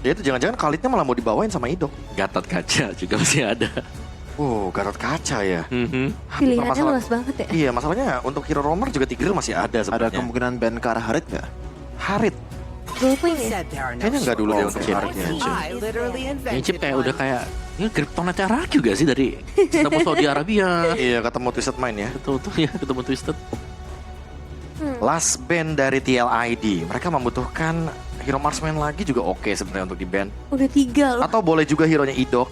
Ya itu jangan-jangan Khalidnya malah mau dibawain sama Idok. Gatot Kaca juga masih ada. Oh, Gatot Kaca ya. Pilihannya luas banget ya. Iya, masalahnya untuk hero roamer juga Tigreal masih ada Ada sebenarnya. kemungkinan ban ke arah Harit nggak? Harit. Goldpoint ya? Kayaknya nggak dulu deh untuk Harit ya. Ini chip kayak udah kayak ini Kryptonite Araku juga sih dari ketemu Saudi Arabia. Iya, ketemu Twisted Mind ya. Betul ya ketemu Twisted. Last ban dari TLID. Mereka membutuhkan hero marksman lagi juga oke sebenarnya untuk di ban. Udah 3 loh. Atau boleh juga hero-nya Idok.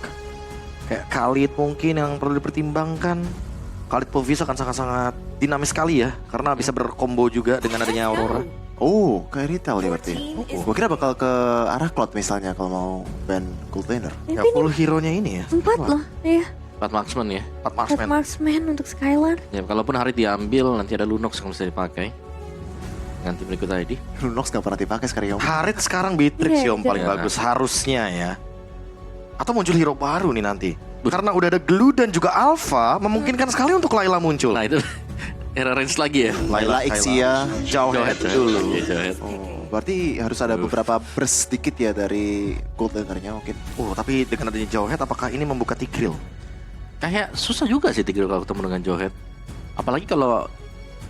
Kayak Khalid mungkin yang perlu dipertimbangkan. Khalid Pulvis akan sangat-sangat dinamis sekali ya. Karena bisa berkombo juga dengan adanya Aurora. Oh, kayak retail ya berarti. Gue kira bakal ke arah Cloud misalnya kalau mau ban Gold Laner. Ya full hero-nya ini ya. 4 loh. Iya. 4 marksman ya. 4 4 marksman. marksman untuk Skylar. Ya kalaupun hari diambil nanti ada Lunox yang bisa dipakai. Ganti berikut ID. Lunox gak pernah dipakai sekarang ya. Harit sekarang Beatrix Iya, Yom paling iya. bagus harusnya ya. Atau muncul hero baru nih nanti. Karena udah ada Glue dan juga Alpha, memungkinkan sekali untuk Layla muncul. Nah itu era range lagi ya. Layla, Ixia, Jawhead dulu. Iya, Jawhead. Oh, berarti harus ada beberapa burst sedikit ya dari Gold Lanernya mungkin. Oh, tapi dengan adanya Jawhead, apakah ini membuka Tigreal? Kayak susah juga sih Tigreal kalau ketemu dengan Jawhead. Apalagi kalau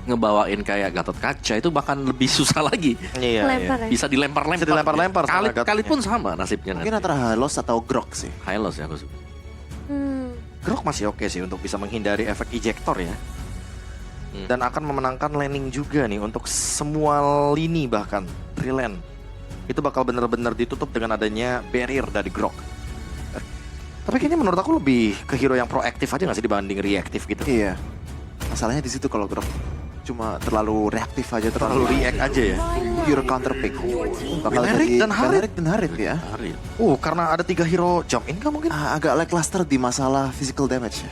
ngebawain kayak Gatot Kaca itu bahkan lebih susah lagi. Iya, Lempar ya. Bisa dilempar-lempar. Bisa dilempar-lempar sama Kali, Gatotnya. kali pun sama nasibnya Mungkin nanti. antara Halos atau Grok sih. Hylos ya aku suka. Grok masih oke sih untuk bisa menghindari efek ejector ya. Dan akan memenangkan laning juga nih untuk semua lini bahkan. Trilen. Itu bakal bener-bener ditutup dengan adanya barrier dari Grok. Tapi kayaknya menurut aku lebih ke hero yang proaktif aja gak sih dibanding reaktif gitu. Iya. Masalahnya di situ kalau Grok cuma terlalu reaktif aja, Terlalu react aja ya. pure counter pick. Bakal Belerik jadi dan Harit. Belerik dan Harit ya. Hari. Karena ada 3 hero jump in kan mungkin? Agak lackluster di masalah physical damage ya.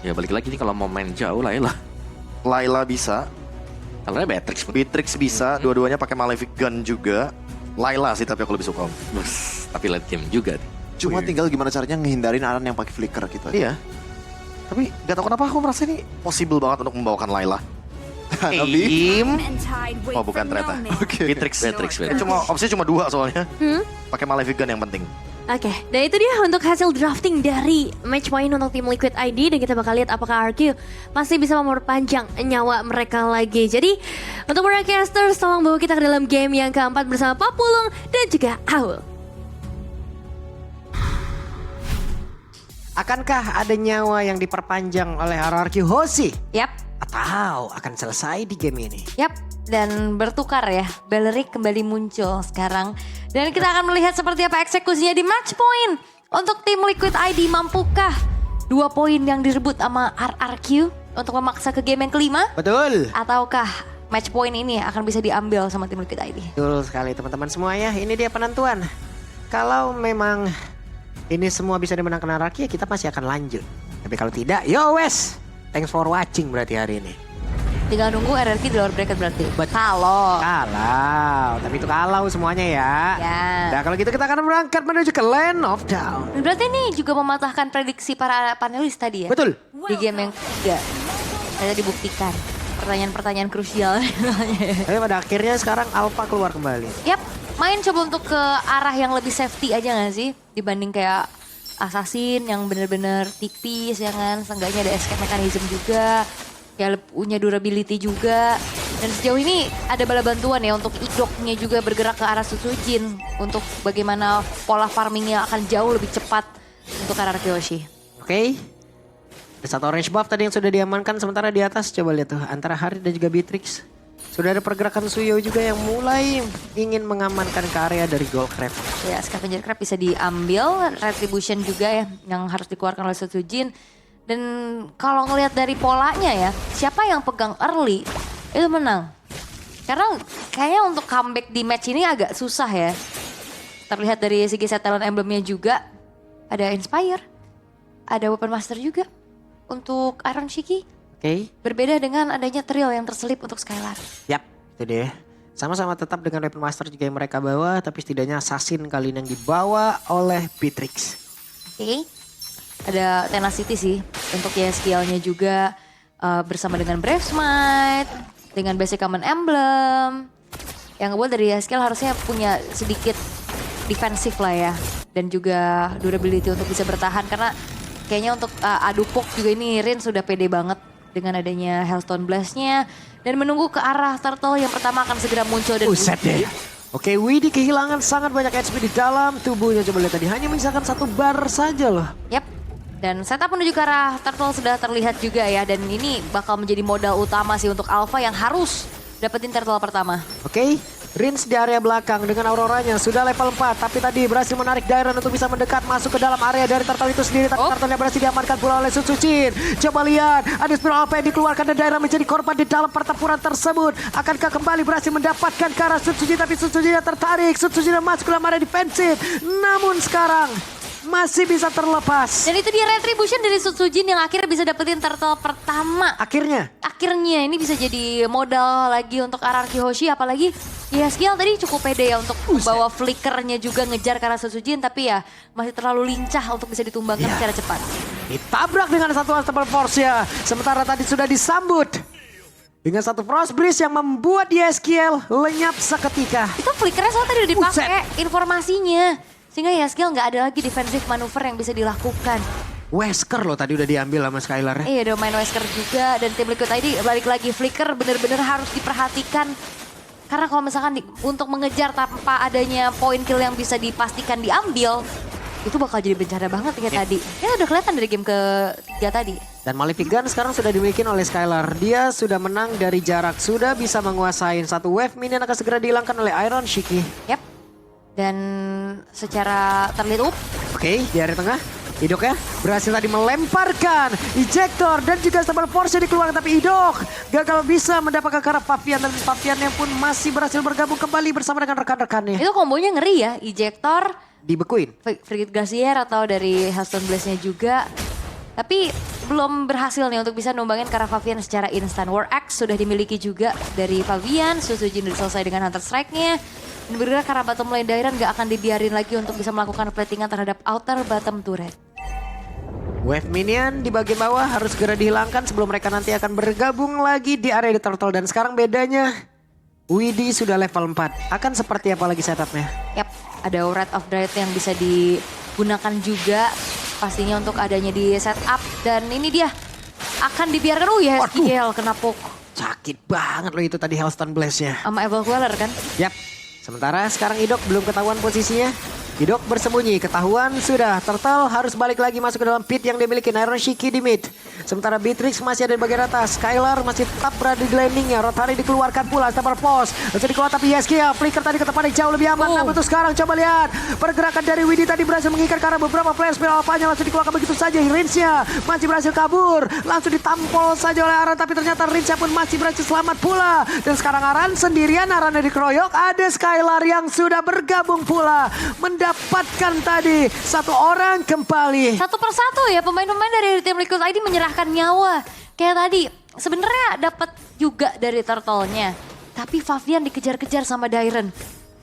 Ya balik lagi nih kalau mau main jauh lah ya lah. Layla bisa, Kalau Beatrix pun. Beatrix bisa, dua-duanya pakai Malefic Gun juga. Layla sih tapi aku lebih suka. Tapi late game juga. Cuma tinggal gimana caranya ngehindarin Aran yang pakai flicker gitu aja. Iya. Tapi gak tahu kenapa aku merasa ini possible banget untuk membawakan Layla. Nabi? Aim. Oh bukan ternyata. Beatrix. Beatrix. Opsinya cuma 2 soalnya. Pakai Malefic Gun yang penting. Oke, dan itu dia untuk hasil drafting dari match point untuk tim Liquid ID. Dan kita bakal lihat apakah RQ masih bisa memperpanjang nyawa mereka lagi. Jadi untuk para casters, tolong bawa kita ke dalam game yang keempat bersama Papulung dan juga Aul. Akankah ada nyawa yang diperpanjang oleh RRQ Hoshi? Yap, Atau akan selesai di game ini? yap. Dan bertukar ya, Balerik kembali muncul sekarang. Dan kita akan melihat seperti apa eksekusinya di match point. Untuk tim Liquid ID, mampukah 2 poin yang direbut sama RRQ untuk memaksa ke game yang kelima? Betul. Ataukah match point ini akan bisa diambil sama tim Liquid ID? Betul sekali teman-teman semua ya. Ini dia penentuan. Kalau memang ini semua bisa dimenangkan RRQ, ya kita masih akan lanjut. Tapi kalau tidak, yo wes. Thanks for watching berarti hari ini. Tinggal nunggu RRQ di luar bracket berarti. Kalau. Tapi itu kalau semuanya ya. Ya. Nah kalau gitu kita akan berangkat menuju ke Land of Down. Berarti ini juga mematahkan prediksi para panelis tadi ya? Betul. Di game yang ketiga. Ada dibuktikan. Pertanyaan-pertanyaan krusial. Tapi pada akhirnya sekarang Alpha keluar kembali. Yap, main coba untuk ke arah yang lebih safety aja gak sih? Dibanding kayak Assassin yang bener-bener tipis ya kan. Seenggaknya ada escape mechanism juga. Kayak punya durability juga. Dan sejauh ini ada bala bantuan ya untuk Idoknya juga bergerak ke arah Susujin. Untuk bagaimana pola farmingnya akan jauh lebih cepat untuk RRQ Hoshi. Oke. Ada satu orange buff tadi yang sudah diamankan. Sementara di atas coba lihat tuh. Antara Harit dan juga Beatrix. Sudah ada pergerakan Suyo juga yang mulai ingin mengamankan ke area dari Gold Crab. Ya, Scavenger Crab bisa diambil, Retribution juga ya yang harus dikeluarkan oleh Sujin. Dan kalau ngelihat dari polanya ya, siapa yang pegang early itu menang. Karena kayaknya untuk comeback di match ini agak susah ya. Terlihat dari segi setelan emblemnya juga. Ada Inspire, ada Weapon Master juga untuk Iron Shiki. Oke. Berbeda dengan adanya Trill yang terselip untuk Skylar. Yap, itu dia. Sama-sama tetap dengan Weapon Master juga yang mereka bawa. Tapi setidaknya Assassin kali ini yang dibawa oleh Beatrix. Oke. Ada Tenacity sih untuk ya skillnya juga bersama dengan Brave Smite, dengan basic common emblem. Yang ngebuat dari skill harusnya punya sedikit defensif lah ya. Dan juga durability untuk bisa bertahan. Karena kayaknya untuk adu pok juga ini Rin sudah pede banget dengan adanya Hellstone Blast-nya. Dan menunggu ke arah Turtle yang pertama akan segera muncul. Dan Buset deh. Oke, Widhi kehilangan sangat banyak HP di dalam tubuhnya. Coba lihat tadi, hanya menyisakan 1 bar saja loh. Yap. Dan setup menuju ke arah Turtle sudah terlihat juga ya. Dan ini bakal menjadi modal utama sih untuk Alpha yang harus dapetin Turtle pertama. Oke, Rins di area belakang dengan Auroranya sudah level 4. Tapi tadi berhasil menarik Dairon untuk bisa mendekat masuk ke dalam area dari Turtle itu sendiri. Tapi Turtle-nya berhasil diamankan pula oleh Suzuchin. Coba lihat, ada spiral apa yang dikeluarkan dan Dairon menjadi korban di dalam pertempuran tersebut. Akankah kembali berhasil mendapatkan ke arah Suzuchin, tapi Suzuchin tertarik. Suzuchin masuk ke dalam area defensif. Namun sekarang masih bisa terlepas. Dan itu dia retribution dari Sutsujin yang akhirnya bisa dapetin Turtle pertama. Akhirnya Akhirnya ini bisa jadi modal lagi untuk RRQ Hoshi, apalagi ya skill tadi cukup pede ya untuk membawa flickernya juga ngejar ke arah Sutsujin, tapi ya masih terlalu lincah untuk bisa ditumbangkan secara cepat. ditabrak dengan satu Unstoppable Force ya. Sementara tadi sudah disambut dengan satu Frost Breeze yang membuat YSKL lenyap seketika. Itu flickernya soalnya tadi udah dipakai informasinya. Sehingga ya skill nggak ada lagi defensive manuver yang bisa dilakukan. Wesker loh tadi udah diambil sama Skylar. Iya udah main Wesker juga dan tim Liquid ID balik lagi flicker bener-bener harus diperhatikan. Karena kalau misalkan untuk mengejar tanpa adanya poin kill yang bisa dipastikan diambil, itu bakal jadi bencana banget kayak tadi. Ya udah kelihatan dari game ketiga tadi. Dan Malefic Gun sekarang sudah dimiliki oleh Skylar. Dia sudah menang dari jarak, sudah bisa menguasain satu wave minion akan segera dihilangkan oleh Iron Shiki. Yap. Dan secara terlihat Oke, di area tengah. Idok ya berhasil tadi melemparkan ejector dan juga Unstoppable Force dikeluarkan, tapi Idok gagal bisa mendapatkan ke arah Fabian, dan Fabiannya pun masih berhasil bergabung kembali bersama dengan rekan-rekannya. itu kombonya ngeri ya. Ejector, Dibekuin. Frigate Glacier atau dari Hellstone Blaze-nya juga. Tapi belum berhasil nih untuk bisa numbangin ke arah Fabian secara instan. War Axe sudah dimiliki juga dari Fabian. Suzuki udah selesai dengan Hunter Strike-nya. Dan bergerak karena bottom lane Dairon gak akan dibiarin lagi untuk bisa melakukan platingan terhadap outer bottom turret. Wave minion di bagian bawah harus segera dihilangkan sebelum mereka nanti akan bergabung lagi di area di Turtle. Dan sekarang bedanya Widhi sudah level 4. Akan seperti apa lagi setupnya? Yap, ada Wrath of Dread yang bisa digunakan juga. Pastinya untuk adanya di setup. Dan ini dia akan dibiarkan. Oh ya, SKL kena poke. Sakit banget loh itu tadi Hellstone Blast-nya. Sama Evil Queller kan. Yap. Sementara sekarang Idok belum ketahuan posisinya. Idok bersembunyi, ketahuan sudah. Turtle harus balik lagi masuk ke dalam pit yang dimiliki Iron Shiki di mid. Sementara Beatrix masih ada di bagian atas. Skylar masih tetap berada di landingnya. Rotary dikeluarkan pula, Stepper Post. Bisa dikeluar tapi Yeskia, flicker tadi ke tempat yang jauh lebih aman. Namun tuh sekarang coba lihat. Pergerakan dari Widhi tadi berhasil mengikat karena beberapa player spiral alpanya langsung dikeluarkan begitu saja. Rinsnya masih berhasil kabur. Langsung ditampol saja oleh Aran, tapi ternyata Rinsnya pun masih berhasil selamat pula. Dan sekarang Aran sendirian, Aran dikeroyok. Ada Skylar yang sudah bergabung pula. Mendapatkan tadi satu orang kembali. Satu persatu ya pemain-pemain dari tim Liquid ID menyerahkan nyawa. Kayak tadi sebenarnya dapat juga dari Turtle-nya. Tapi Fabian dikejar-kejar sama Dairon.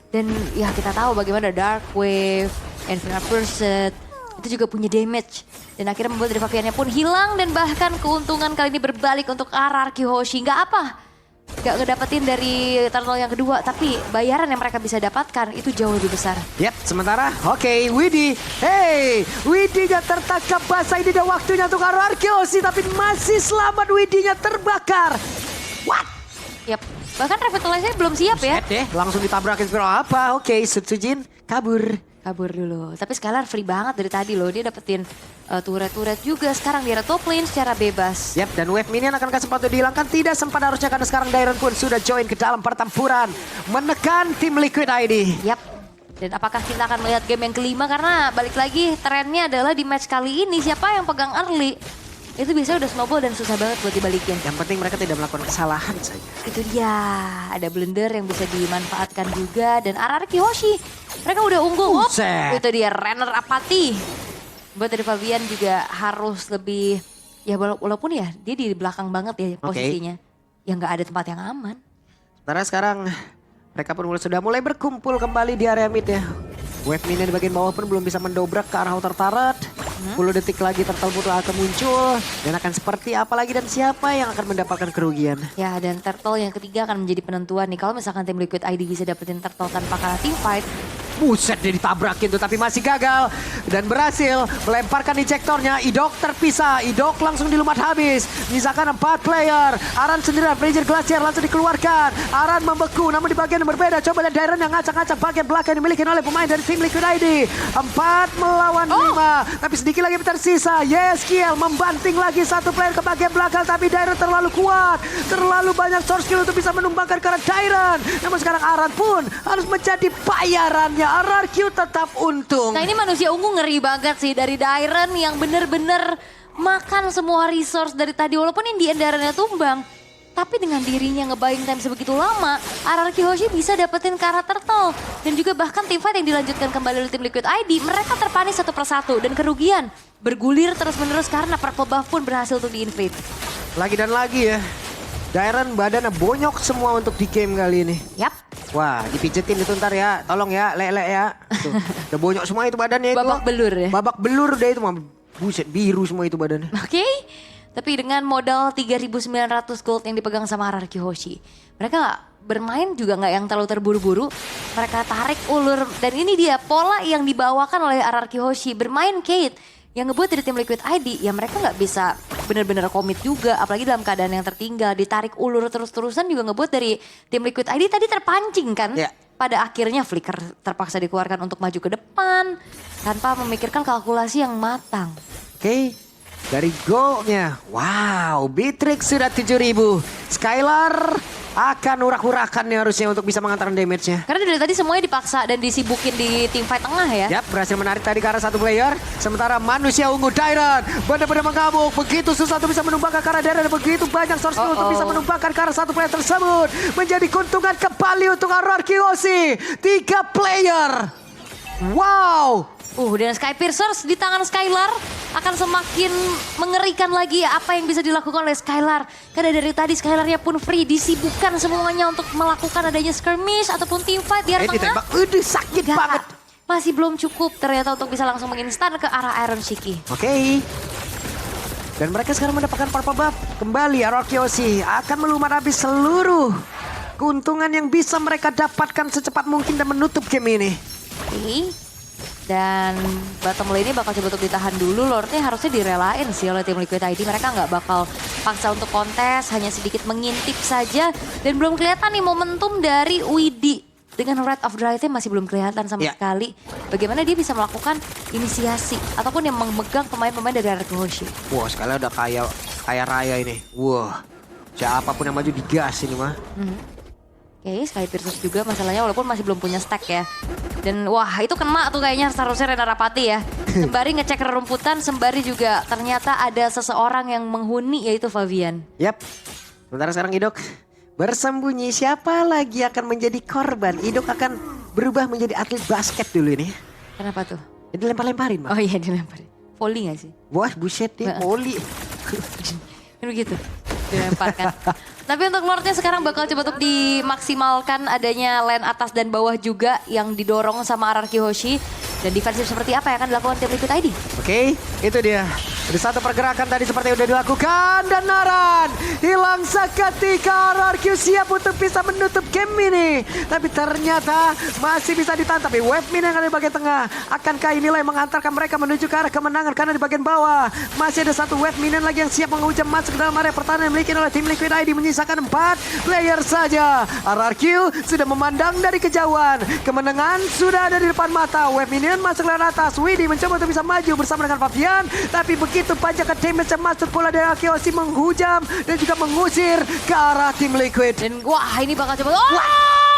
Dan ya kita tahu bagaimana Dark Wave, Infinite Pursuit itu juga punya damage. Dan akhirnya membuat dari Fabiannya pun hilang dan bahkan keuntungan kali ini berbalik untuk RRQ Hoshi. Nggak apa. Gak ngedapetin dari Turtle yang kedua, tapi bayaran yang mereka bisa dapatkan itu jauh lebih besar. Yap, sementara oke, Widhi. Hey, Widhi-nya tertangkap basah, ini udah waktunya untuk Arkeosi, tapi masih selamat. Widhi-nya terbakar. What? Yap, bahkan revitalize-nya belum siap ya. Deh, langsung ditabrakin spiral apa? Oke, Sutsujin kabur. Kabur dulu, tapi Skylar free banget dari tadi loh. Dia dapetin turret-turret juga sekarang di top lane secara bebas. Yap, dan wave minion akankah sempat dihilangkan? Tidak sempat harusnya karena sekarang Dairon pun sudah join ke dalam pertempuran. Menekan tim Liquid ID. Yap, dan apakah kita akan melihat game yang kelima? Karena balik lagi trennya adalah di match kali ini siapa yang pegang early. Itu biasanya udah snowball dan susah banget buat dibalikin. Yang penting mereka tidak melakukan kesalahan saja. Itu dia, ada blender yang bisa dimanfaatkan juga. Dan RRQ Hoshi, mereka udah unggul. Buset. Itu dia, Renner Apathy. Buat dari Fabian juga harus lebih, ya walaupun ya dia di belakang banget ya posisinya. Ya nggak ada tempat yang aman. Sementara sekarang mereka pun sudah mulai berkumpul kembali di area mid ya. Wave minion di bagian bawah pun belum bisa mendobrak ke arah outer turret. 10 detik lagi Turtle Putih akan muncul. Dan akan seperti apa lagi dan siapa yang akan mendapatkan kerugian. Ya dan Turtle yang ketiga akan menjadi penentuan nih. Kalau misalkan tim Liquid ID bisa dapetin Turtle tanpa kalah team fight, Buset, dia ditabrakin tuh tapi masih gagal. Dan berhasil melemparkan injektornya. Idok terpisah. Idok langsung dilumat habis. Menyisakan 4 player. Aran sendirian, Brazier Glacier langsung dikeluarkan. Aran membeku namun di bagian yang berbeda. Coba lihat Dairon yang ngacak-ngacak bagian belakang yang dimiliki oleh pemain dari tim Liquid ID. 4 melawan 5. Tapi sedikit lagi tersisa. Yeskiel membanting lagi satu player ke bagian belakang. Tapi Dairon terlalu kuat. Terlalu banyak source skill untuk bisa menumbangkan ke arah Dairon. Namun sekarang Aran pun harus menjadi bayarannya. RRQ tetap untung. Nah ini manusia ungu ngeri banget sih dari Dairon yang bener-bener makan semua resource dari tadi. Walaupun Indian Daironnya tumbang. Tapi dengan dirinya nge-buying time sebegitu lama, RRQ Hoshi bisa dapetin Kara Turtle. Dan juga bahkan tim fight yang dilanjutkan kembali oleh tim Liquid ID, mereka terpanis satu persatu. Dan kerugian bergulir terus-menerus karena purple buff pun berhasil untuk di-invade. Lagi dan lagi ya. Dairon badannya bonyok semua untuk di game kali ini. Yap. Wah, dipijetin itu ntar ya. Tolong ya, lele ya. Tuh, udah bonyok semua itu badannya itu. Babak belur ya. Babak belur deh itu mah. Buset, biru semua itu badannya. Oke. Tapi dengan modal 3.900 gold yang dipegang sama RRQ Hoshi, mereka bermain juga nggak yang terlalu terburu-buru. Mereka tarik ulur dan ini dia pola yang dibawakan oleh RRQ Hoshi. Bermain Kate yang ngebuat dari tim Liquid ID, ya mereka nggak bisa benar-benar komit juga. Apalagi dalam keadaan yang tertinggal, ditarik ulur terus-terusan juga ngebuat dari tim Liquid ID tadi terpancing kan. Ya. Pada akhirnya Flicker terpaksa dikeluarkan untuk maju ke depan tanpa memikirkan kalkulasi yang matang. Oke, dari go-nya. Wow, Beatrix sudah 7.000. Skylar akan urak-urakan nih harusnya untuk bisa mengantarkan damage-nya. Karena dari tadi semuanya dipaksa dan disibukin di tim fight tengah ya. Yap, berhasil menarik tadi ke arah satu player. Sementara manusia ungu Dairon benar-benar mengamuk. Begitu susah untuk bisa menumbangkan ke arah Dairon. Dan begitu banyak source skill untuk bisa menumbangkan ke arah satu player tersebut. Menjadi keuntungan kembali untuk RRQ Hoshi. 3 player. Wow. Dan Sky Piercers di tangan Skylar akan semakin mengerikan lagi apa yang bisa dilakukan oleh Skylar. Karena dari tadi Skylarnya pun free, disibukkan semuanya untuk melakukan adanya skirmish ataupun team fight di area tengah. Ditembak, sakit Gak, banget. masih belum cukup ternyata untuk bisa langsung menginstan ke arah Iron Shiki. Oke. Dan mereka sekarang mendapatkan purple buff. Kembali RRQ Hoshi akan melumat habis seluruh keuntungan yang bisa mereka dapatkan secepat mungkin dan menutup game ini. Oke. Dan bottom lane ini bakal coba untuk ditahan dulu. Lordnya harusnya direlain sih oleh tim Liquid ID. Mereka nggak bakal paksa untuk kontes, hanya sedikit mengintip saja. Dan belum kelihatan nih momentum dari Widi. Dengan Red of Drive masih belum kelihatan sama sekali. Bagaimana dia bisa melakukan inisiasi ataupun yang memegang pemain-pemain dari RRQ Hoshi. Wah, sekali udah kaya raya ini. Wah, siapapun yang maju digas ini mah. Oke, Sky Piercers juga masalahnya walaupun masih belum punya stack ya. Dan wah itu kena tuh kayaknya seharusnya Rena Rapati ya. Sembari ngecek rerumputan, sembari juga ternyata ada seseorang yang menghuni yaitu Fabian. Yap, sementara sekarang Idok bersembunyi. Siapa lagi akan menjadi korban? Idok akan berubah menjadi atlet basket dulu ini. Kenapa tuh? Jadi lempar-lemparin mah. Oh iya dilemparin. Volley gak sih? Wah buset dia, volley. Kan begitu, dilemparkan. Tapi untuk Lordnya sekarang bakal coba untuk dimaksimalkan adanya lane atas dan bawah juga yang didorong sama RRQ Hoshi. Dan defensif seperti apa yang akan dilakukan tim Liquid ID? Oke, itu dia. Ada satu pergerakan tadi seperti yang udah dilakukan. Dan Naran hilang seketika. RRQ siap untuk bisa menutup game ini. Tapi ternyata masih bisa ditahan. Tapi wave min yang ada di bagian tengah. Akankah inilah yang mengantarkan mereka menuju ke arah kemenangan? Karena di bagian bawah masih ada satu wave minion lagi yang siap menghujam masuk ke dalam area pertahanan yang dimiliki oleh tim Liquid ID. Menyisakan 4 player saja. RRQ sudah memandang dari kejauhan. Kemenangan sudah ada di depan mata. Wave minion masuk ke atas. Widi mencoba untuk bisa maju bersama dengan Fabian. Tapi begitu panjangkan damage yang masuk pula dari RRQ Hoshi menghujam dan juga mengusir ke arah tim Liquid. Dan wah ini bakal coba.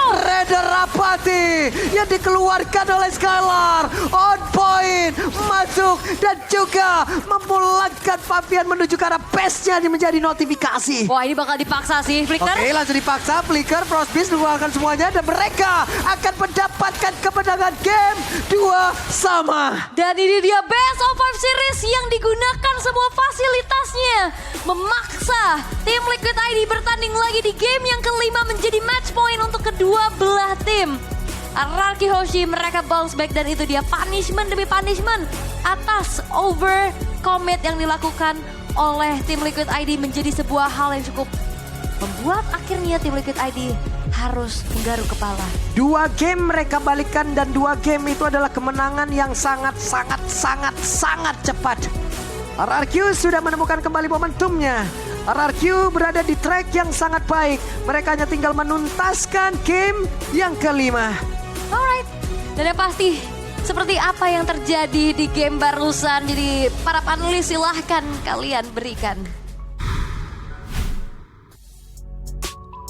Raider Rapati yang dikeluarkan oleh Skylar on point masuk dan juga memulangkan Fabian menuju ke arah base-nya menjadi notifikasi. Wah ini bakal dipaksa sih Flicker. Oke, langsung dipaksa. Flicker, Frostbeast mengeluarkan semuanya dan mereka akan mendapatkan kemenangan game 2-2. Dan ini dia Best of 5 Series yang digunakan semua fasilitasnya. Memaksa tim Liquid ID bertanding lagi di game yang kelima menjadi match point untuk kedua belah tim. RRQ Hoshi mereka bounce back dan itu dia punishment demi punishment atas over commit yang dilakukan oleh tim Liquid ID menjadi sebuah hal yang cukup membuat akhirnya tim Liquid ID harus menggaruk kepala. 2 game mereka balikan dan 2 game itu adalah kemenangan yang sangat cepat. RRQ sudah menemukan kembali momentumnya. RRQ berada di track yang sangat baik. Mereka hanya tinggal menuntaskan game yang kelima. Alright, dan yang pasti seperti apa yang terjadi di game barusan. Jadi para panelis silahkan kalian berikan.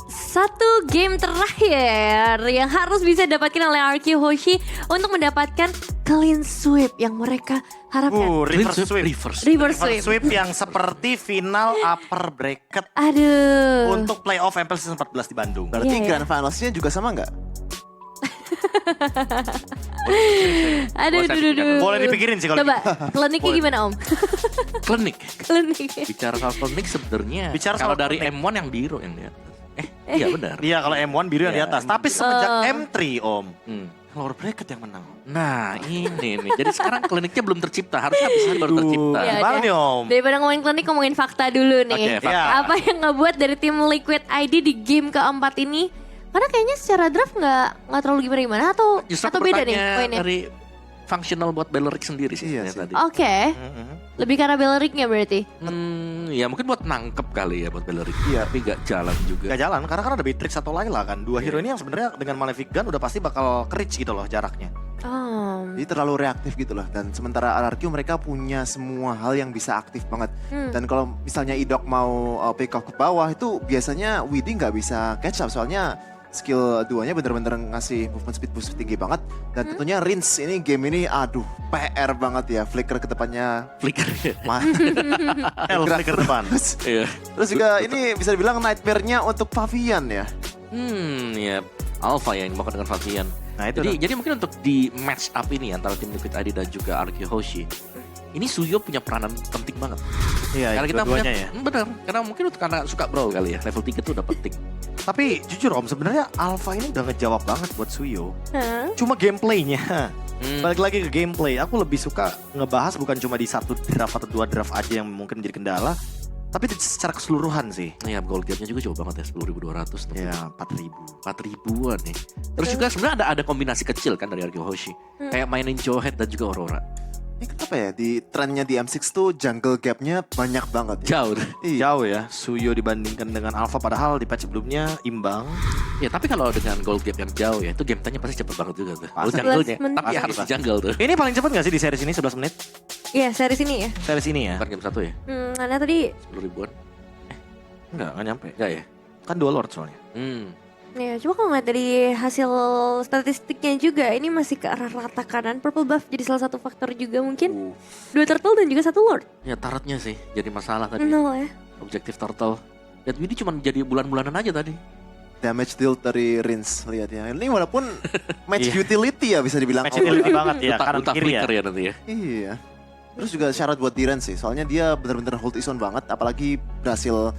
Satu game terakhir yang harus bisa didapatkan oleh RQ Hoshi untuk mendapatkan clean sweep yang mereka harapkan. Reverse sweep. Reverse sweep. Sweep yang seperti final upper bracket Aduh. untuk playoff MPL Season 14 di Bandung. Berarti Iya. Grand Finals-nya juga sama nggak? Aduh. Boleh dipikirin sih kalau Coba, kliniknya gimana Om? Klinik. Klinik. Bicara soal klinik sebenarnya Bicara kalau soal dari klinik. M1 yang biru yang di atas. Iya benar. Iya, kalau M1 biru yang di Iya, atas. Tapi semenjak M3 Om, Hmm. lower bracket yang menang. Nah ini nih, jadi sekarang kliniknya belum tercipta, harusnya habis hari baru tercipta. Iya. Gimana nih Om? Daripada ngomongin klinik, ngomongin fakta dulu nih. Oke, fakta. Iya. Apa yang ngebuat dari tim Liquid ID di game keempat ini? Karena kayaknya secara draft nggak terlalu gimana atau Justru atau beda nih pertanyaan poinnya. dari functional buat Belleric sendiri sih Iya sebenarnya sih. tadi. Oke, lebih karena Bellericnya berarti. Ya mungkin buat nangkep kali ya buat Belleric. Iya. Tapi gak jalan juga. Gak jalan karena kan ada Beatrix atau Layla kan. Dua hero ini yang sebenarnya dengan Malefic Gun udah pasti bakal ke-reach gitu loh jaraknya. Oh. Jadi terlalu reaktif gitu lah. Dan sementara RRQ mereka punya semua hal yang bisa aktif banget. Dan kalau misalnya Idok mau pick off ke bawah itu biasanya Widi nggak bisa catch up. Soalnya skill 2-nya bener-bener ngasih movement speed boost tinggi banget. Dan tentunya Rinse ini game ini aduh PR banget ya. Flicker ke depannya. Flicker ya. Flicker depan. Iya. Terus juga ini bisa dibilang nightmare-nya untuk Pavian ya. Ya Alpha yang dimakan dengan Fabian. Nah itu Jadi mungkin untuk di match up ini antara tim Liquid ID dan juga RQ Hoshi, ini Suyo punya peranan penting banget. Iya, Karena kita dua-duanya punya, ya. benar. Karena mungkin karena suka brawl kali ya. Level 3 tuh udah penting. Tapi jujur Om, sebenarnya Alpha ini udah ngejawab banget buat Suyo. Hah? Cuma gameplaynya. Hmm. Balik lagi ke gameplay, aku lebih suka ngebahas bukan cuma di satu draft atau dua draft aja yang mungkin menjadi kendala, tapi secara keseluruhan sih. Ya gold gap-nya juga jauh banget ya 10.200 tuh. Ya 4.000. 4.000-an nih. Terus juga sebenarnya ada kombinasi kecil kan dari RQ Hoshi. Kayak mainin Jawhead dan juga Aurora. Ini kenapa ya di trennya di M6 tuh jungle gap-nya banyak banget ya. Jauh. Iya. Jauh ya, Suyo dibandingkan dengan Alpha padahal di patch sebelumnya imbang. Ya tapi kalau dengan gold gap yang jauh ya itu game time-nya pasti cepet banget juga tuh. Kalau Pasti. jungle-nya. 11 menit. Tapi harus di jungle tuh. Ini paling cepat gak sih di series ini 11 menit? Iya, series ini ya. Series ini ya? Bukan game 1 ya? Karena tadi 10.000-an. Enggak nyampe. Enggak ya? Kan 2 Lord soalnya. ya coba kalau ngeliat dari hasil statistiknya juga ini masih ke arah rata kanan. Purple buff jadi salah satu faktor juga mungkin. 2 turtle dan juga 1 lord. Ya tarotnya sih jadi masalah tadi. 0 ya. Objektif turtle. Dan ini cuma jadi bulan-bulanan aja tadi. Damage deal dari Rinse lihat ya. Ini walaupun match Iya. utility ya bisa dibilang. Match utility banget ya, Utak kanan kiri ya. flicker ya nanti ya. Iya. Terus juga syarat buat Diren sih. Soalnya dia benar-benar hold his own banget. Apalagi berhasil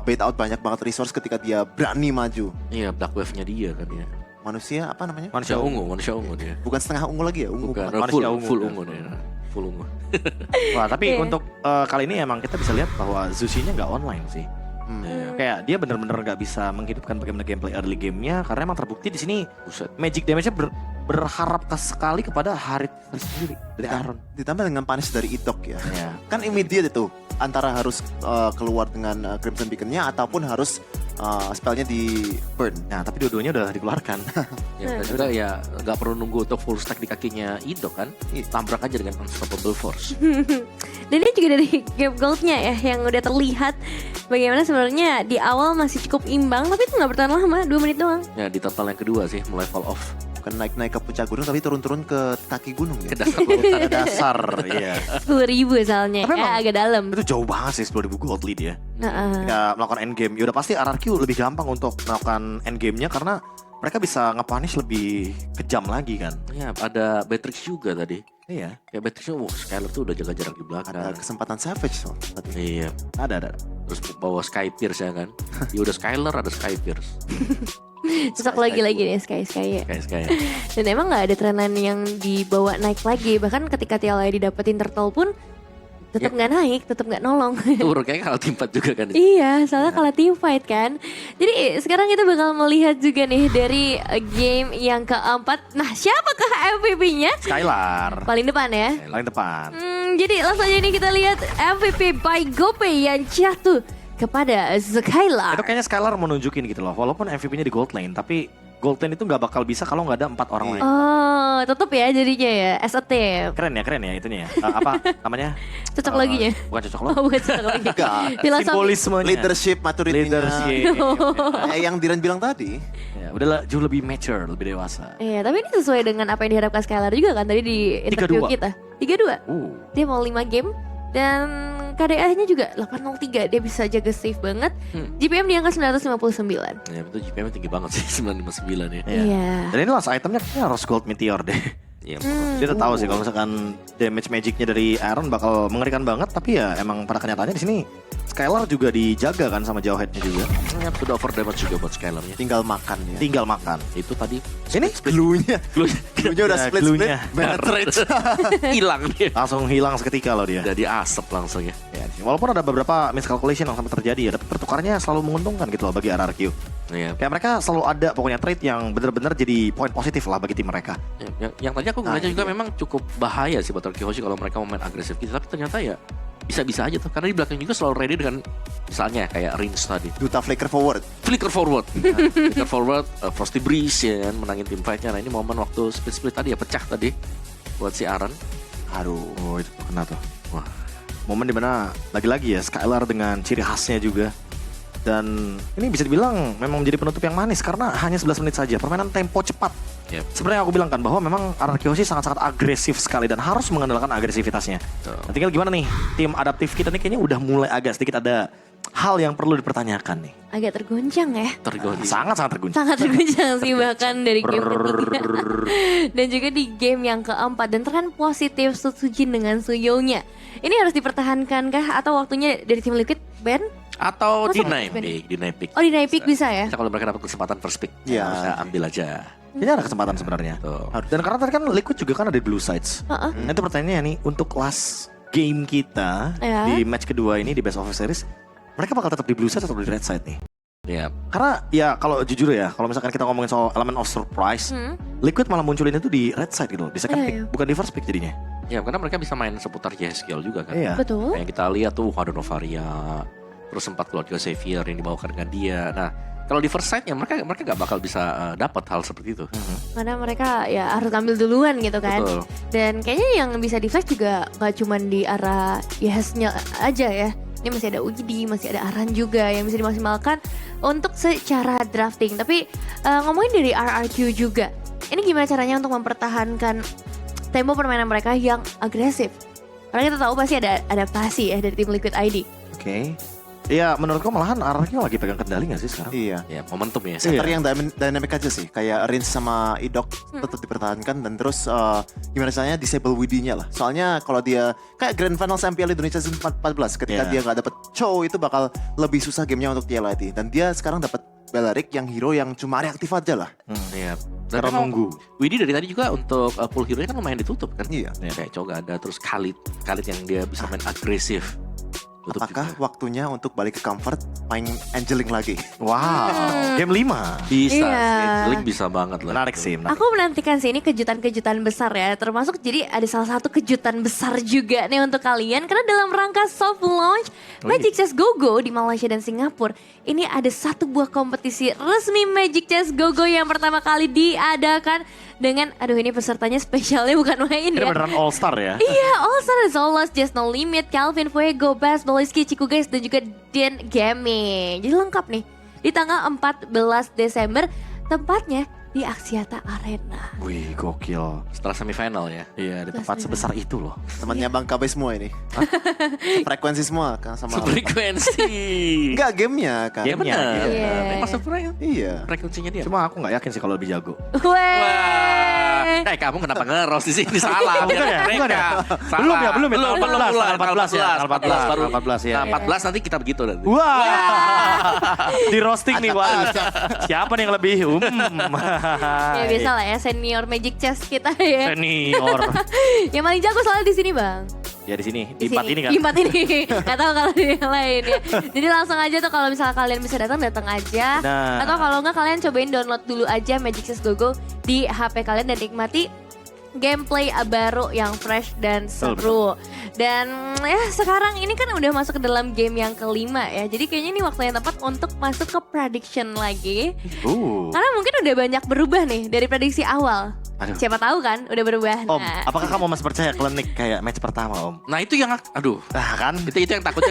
bait out banyak banget resource ketika dia berani maju. Iya black wave-nya dia kan ya. Manusia apa namanya? Manusia Manusia ungu dia. Bukan setengah ungu lagi ya? Ungu. Bukan, manusia ungu. full ungu dia. Full ungu. Wah, tapi Iya. untuk kali ini emang kita bisa lihat bahwa Zushi-nya nggak online sih. Kayak dia bener-bener nggak bisa menghidupkan bagaimana gameplay early game-nya karena emang terbukti di sini Buset. magic damage-nya berharap sekali kepada Harit sendiri dari Aaron. Ditambah dengan punish dari Idok ya. Ya. Kan immediate itu. Antara harus keluar dengan Crimson Beacon-nya ataupun harus spellnya di burn. Nah, tapi dua-duanya udah dikeluarkan. Ya, dan juga ya nggak perlu nunggu untuk full stack di kakinya Idok kan. Tabrak aja dengan unstoppable force. Dan ini juga dari gap goldnya ya yang udah terlihat bagaimana sebenarnya di awal masih cukup imbang tapi itu nggak bertahan lama 2 menit doang. Ya di total yang kedua sih mulai fall off. Bukan naik-naik ke puncak gunung tapi turun-turun ke kaki gunung Ke ya. dasar lautan. Dasar, iya. 10.000 soalnya Tapi emang- agak dalam. Itu jauh banget sih 10.000 gold lead ya. Heeh. Ketika melakukan endgame, ya udah pasti RRQ lebih gampang untuk melakukan endgame-nya karena mereka bisa nge-punish lebih kejam lagi kan. Ya ada Beatrix juga tadi. Iya, Ya Beatrixnya Skylar tuh udah jaga jarak di belakang. Ada kesempatan savage so, tadi. Iya. ada. Terus bawa Sky Pierce ya kan. Ya udah Skylar ada Sky Pierce. Cocok lagi-lagi nih Sky ya. Kayak Dan emang nggak ada tren lain yang dibawa naik lagi. Bahkan ketika TLI didapetin turtle pun tetap nggak naik, tetap nggak nolong. Turun kayak kalah tim 4 juga kan. Iya, soalnya kalah team fight kan. Jadi sekarang kita bakal melihat juga nih dari game yang keempat. Nah, siapakah MVP-nya? Skylar. Paling depan ya. Paling depan. Jadi langsung aja nih kita lihat MVP by GoPay yang jatuh kepada Skylar. Itu kayaknya Skylar mau nunjukin gitu loh. Walaupun MVP-nya di gold lane, tapi gold lane itu nggak bakal bisa kalau nggak ada 4 orang lain. Oh, tetap ya jadinya ya as a team. Keren ya itunya ya. Apa namanya? Cocok loginya. Bukan cocok loh. Oh, bukan cocok lagi. Enggak. Filosofi. Simbolismenya. Leadership, maturity-nya. Leadership. Kayak yang Diran bilang tadi. Ya, udahlah jauh lebih mature, lebih dewasa. Iya, tapi ini sesuai dengan apa yang diharapkan Skylar juga kan tadi di interview 3-2. kita. 3-2. Dia mau 5 game dan KDA-nya juga 803. Dia bisa jaga safe banget. GPM di angka 959. Ya betul GPM tinggi banget sih 959 ya. Iya. Dan ini last itemnya kayaknya harus gold meteor deh. Iya. Dia udah tahu sih kalau misalkan damage magicnya dari Aaron bakal mengerikan banget, tapi ya emang pada kenyataannya di sini Skylar juga dijaga kan sama Jawhead-nya juga. Ya, udah over damage juga buat Skylar-nya. Tinggal makan ya. Tinggal makan. Itu tadi Ini Glue-nya. Glue-nya udah Ya, split-split. glue-nya. Penetrate. hilang dia. langsung hilang seketika loh dia. Jadi asap langsung ya. Ya, walaupun ada beberapa miscalculation yang sampai terjadi ya, tapi pertukarannya selalu menguntungkan gitu loh bagi RRQ. Iya. Kayak mereka selalu ada pokoknya trade yang benar-benar jadi poin positif lah bagi tim mereka. Yang tadi aku ngeliatnya juga memang cukup bahaya sih buat Kiyoshi kalau mereka mau main agresif gitu. Tapi ternyata ya bisa-bisa aja tuh. Karena di belakang juga selalu ready dengan misalnya kayak Rins tadi. Duta flicker forward. Flicker forward. Flicker forward, Frosty Breeze ya kan menangin tim fight-nya. Nah ini momen waktu split-split tadi ya pecah tadi buat si Aaron. Aduh, oh, itu kena tuh. Wah. Momen dimana lagi-lagi ya Skylar dengan ciri khasnya juga. Dan ini bisa dibilang memang menjadi penutup yang manis karena hanya 11 menit saja. Permainan tempo cepat. Yep. Sebenarnya aku bilang kan bahwa memang RRQ sangat-sangat agresif sekali dan harus mengandalkan agresivitasnya. Nah, tinggal gimana nih tim adaptif kita nih kayaknya udah mulai agak sedikit ada hal yang perlu dipertanyakan nih. Agak tergoncang ya. Tergoncang. Sangat-sangat terguncang. Sangat tergoncang sih bahkan dari game ketiga. Dan juga di game yang keempat. Dan tren positif Sutsujin dengan Suyo-nya. Ini harus dipertahankan kah? Atau waktunya dari tim Liquid Ben? Atau Masa di nggak naik pick, di naik pick. Oh di naik pick bisa ya? Kalau mereka dapat kesempatan first pick, Iya. harusnya ambil aja. Kayaknya ada kesempatan sebenarnya. Tuh. Dan karena tadi kan Liquid juga kan ada di blue sides. Heeh. Nah, itu pertanyaannya nih untuk last game kita Ya. di match kedua ini di best of series, mereka bakal tetap di blue side atau di red side nih? Ya, Karena ya kalau jujur ya, kalau misalkan kita ngomongin soal element of surprise, Liquid malah munculin itu di red side gitu, di second Iya, pick, iya. bukan di first pick jadinya. ya karena mereka bisa main seputar JSKL juga kan. Iya. Betul. Kayak kita lihat tuh ada Novaria, terus sempat Claudio Xavier yang dibawakan dengan dia. Nah, kalau di first side-nya mereka gak bakal bisa dapat hal seperti itu. Karena mereka ya harus ambil duluan gitu kan. Betul. Dan kayaknya yang bisa di flash juga gak cuma di arah Yes-nya aja ya. Ini masih ada Uidi, masih ada Aran juga yang bisa dimaksimalkan untuk secara drafting. Tapi ngomongin dari RRQ juga, ini gimana caranya untuk mempertahankan tempo permainan mereka yang agresif? Karena kita tahu pasti ada adaptasi ya dari tim Liquid ID. Oke. Iya, menurutku malahan RRQ lagi pegang kendali gak sih sekarang? Iya. Ya, momentum ya. Center yang dynamic aja sih. Kayak Rins sama Idok tetap dipertahankan. Dan terus gimana caranya disable Widi-nya lah. Soalnya kalau dia kayak Grand Finals MPL Indonesia Season 14. Ketika Iya. dia gak dapet Chow itu bakal lebih susah gamenya untuk TLIT. Dan dia sekarang dapat Bellaric yang hero yang cuma reaktif aja lah. Iya. Karena memang nunggu. Widi dari tadi juga untuk full hero-nya kan lumayan ditutup kan. Iya. Ya, kayak Choga ada, terus Khalid yang dia bisa main agresif. Tutup Apakah juga. waktunya untuk balik ke comfort main Angeling lagi? Wow, game 5. Bisa, Iya. Link bisa banget lah. Menarik sih, menarik. Aku menantikan sih ini kejutan-kejutan besar ya. Termasuk jadi ada salah satu kejutan besar juga nih untuk kalian. Karena dalam rangka soft launch Magic Chess Go-Go di Malaysia dan Singapura. Ini ada satu buah kompetisi resmi Magic Chess Go-Go yang pertama kali diadakan. Dengan, aduh ini pesertanya spesialnya bukan main Ini ya. beneran all star ya? Iya, All Star Zolos, Just No Limit, Calvin Fuego, Bass, Beliski, Ciku Guys, dan juga Den Gaming. Jadi lengkap nih. Di tanggal 14 Desember, tempatnya di Axiata Arena. Wih, gokil. Setelah semifinal ya. Iya, di tempat sebesar itu loh. Temannya Bang KB semua ini. Frekuensi semua kan sama. Frekuensi. Enggak gamenya kan. Ya benar. Iya. Memang Iya. frekuensinya dia. Cuma aku nggak yakin sih kalau lebih jago. Weh. Kamu kenapa ngeros di sini salah? Bukan ya? Bukan ya? Salah. Belum ya? Belum ya? Belum, Tanggal 14, mulai. tanggal 14 ya? Tanggal 14, baru. tanggal 14 ya. Nah, 14 nanti kita begitu nanti. Wah, di roasting nih, wah. Siapa nih yang lebih? Ya biasa lah ya, senior Magic Chess kita ya. Senior. Yang paling jago soalnya di sini bang. Ya di sini, Di di empat sini. ini kan. Di empat ini. Gak tahu kalau di yang lain ya. Jadi langsung aja tuh kalau misalnya kalian bisa datang aja. Nah. Atau kalau nggak kalian cobain download dulu aja Magic Says Go di HP kalian dan nikmati gameplay baru yang fresh dan seru. Dan ya sekarang ini kan udah masuk ke dalam game yang kelima ya. Jadi kayaknya ini waktu yang tepat untuk masuk ke prediction lagi. Karena mungkin udah banyak berubah nih dari prediksi awal. Aduh. Siapa tahu kan udah berubah. Om, Nah, apakah kamu masih percaya klinik kayak match pertama, Om? Nah itu yang, aduh, Nah kan? itu yang takutnya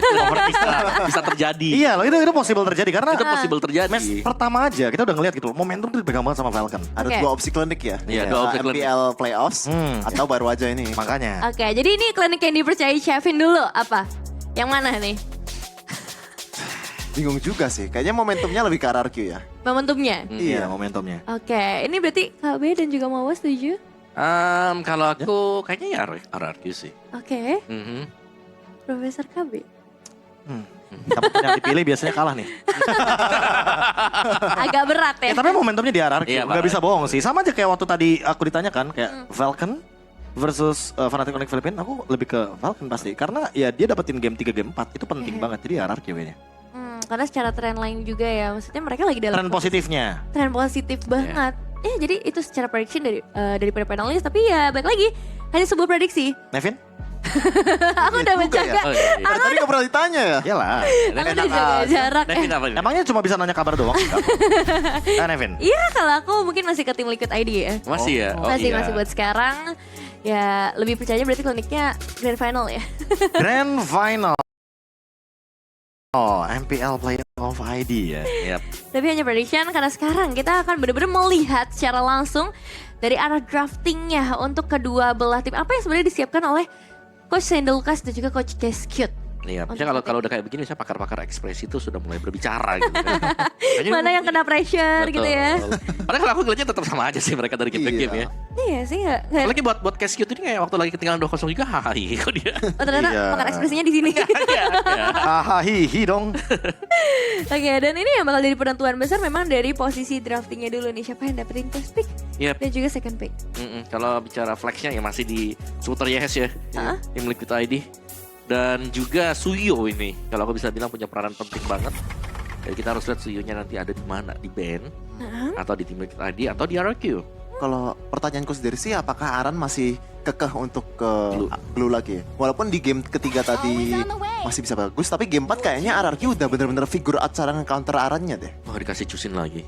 bisa terjadi. Iya loh, itu possible terjadi karena Itu possible terjadi. match pertama aja kita udah ngeliat gitu loh, momentum tuh dipegang banget sama Falcon. Ada Oke. 2 opsi klinik ya. Iya, 2 opsi klinik. MPL Playoffs atau baru aja ini. Makanya. Oke, jadi ini klinik yang dipercayai Chefin dulu apa? Yang mana nih? Bingung juga sih. Kayaknya momentumnya lebih ke RRQ ya. Momentumnya. Iya, momentumnya. Oke, ini berarti KB dan juga Mawa setuju? Kalau aku kayaknya ya RRQ sih. Oke, Mhm. Profesor KB. Siapapun yang dipilih biasanya kalah nih. Agak berat ya. Tapi momentumnya di RRQ, Iya, nggak Pak. bisa bohong sih. Sama aja kayak waktu tadi aku ditanyakan kayak Falcon versus Fnatic Connect Philippines, aku lebih ke Falcon pasti. Karena ya dia dapetin game 3, game 4, itu penting banget. Jadi RRQ kayaknya. Karena secara tren lain juga ya, maksudnya mereka lagi dalam Tren positifnya. tren positif banget. Jadi itu secara prediction daripada panelis, tapi ya balik lagi hanya sebuah prediksi. Nevin? Aku udah menjaga, Oh, iya, iya. Dari tadi nggak pernah ditanya ya? Iyalah. aku udah jaga jarak. Nevin apa ini? Emangnya cuma bisa nanya kabar doang? Nah, Nevin. Iya, kalau aku mungkin masih ke tim Liquid ID ya. Masih ya? Oh, masih iya. masih buat sekarang. Ya lebih percaya berarti kliniknya grand final ya. Grand Final. Oh, MPL Player of ID ya. Yap. Tapi hanya prediction karena sekarang kita akan benar-benar melihat secara langsung dari arah draftingnya untuk kedua belah tim. Apa yang sebenarnya disiapkan oleh Coach Sandal Lucas dan juga Coach Deskute. Iya, Untuk misalnya nanti. kalau udah kayak begini, misalnya pakar-pakar ekspresi itu sudah mulai berbicara gitu. Kayaknya Mana yang kena pressure gitu ya. Betul. Padahal kalau aku ngeliatnya tetap sama aja sih mereka dari game ke game ya. Iya sih nggak. Apalagi buat Cash Cute ini kayak waktu lagi ketinggalan 2-0 juga, hahaha kok dia. Oh ternyata Iya. makan ekspresinya di sini. Iya, iya. Hahaha hihi dong. Oke, dan ini yang bakal jadi penentuan besar memang dari posisi draftingnya dulu nih. Siapa yang dapetin first pick Yep. dan juga second pick. Kalau bicara flexnya ya masih di seputar YS ya. Hah? Tim Liquid ID. Dan juga Suyo ini. Kalau aku bisa bilang punya peranan penting banget. Jadi kita harus lihat Suyonya nanti ada di mana, di band atau di tim Liquid ID atau di RRQ. Kalau pertanyaanku sendiri sih, apakah Aran masih kekeh untuk ke Blue lagi ya? Walaupun di game ketiga tadi masih bisa bagus, tapi game 4 kayaknya RRQ udah bener-bener figure out cara nge-counter Arannya deh. Oh dikasih cusin lagi.